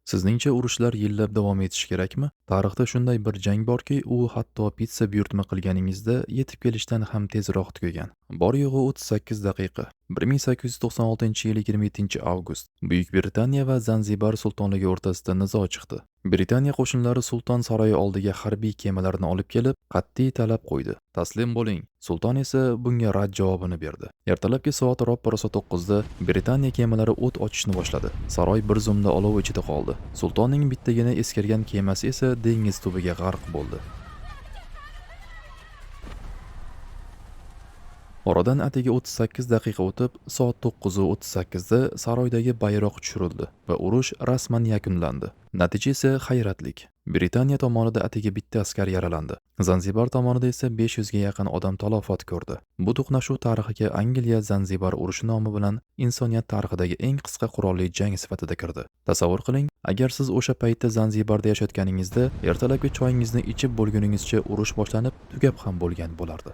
Sizningcha urushlar yillab davom etishi kerakmi? Tarixda shunday bir jang borki, u hatto pitsa buyurtma qilganingizda yetib kelishdan ham tezroq tugagan. Bor yo'g'i 38 daqiqa. 1896-yil 27-avgust. Buyuk Britaniya va Zanzibar sultonligi o'rtasida nizo chiqdi. Britaniya qo'shinlari sulton saroyi oldiga harbiy kemalarni olib kelib, qat'iy talab qo'ydi. Taslim bo'ling. Sulton esa bunga rad javobini berdi. Ertalabki soat roppa-rosa 9 da Britaniya kemalari o't ochishni boshladi. Saroy bir zumda olov ichida qoldi. Sultonning bittagina eskirgan kemasi esa dengiz tubiga g'arq bo'ldi. Oradan atigi 38 daqiqa o'tib, soat 9:38 da saroydagi bayroq tushirildi va urush rasman yakunlandi. Natija esa hayratlik. Britaniya tomonida atigi bitta askar yaralandi. Zanzibar tomonida esa 500 ga yaqin odam talafot ko'rdi. Bu to'qnashuv tarixiga Angliya-Zanzibar urushi nomi bilan insoniyat tarixidagi eng qisqa qurolli jang sifatida kirdi. Tasavvur qiling, agar siz o'sha paytda Zanzibarda yashayotganingizda, ertalabki choyingizni ichib bo'lguningizcha urush boshlanib, tugab ham bo'lgan bo'lardi.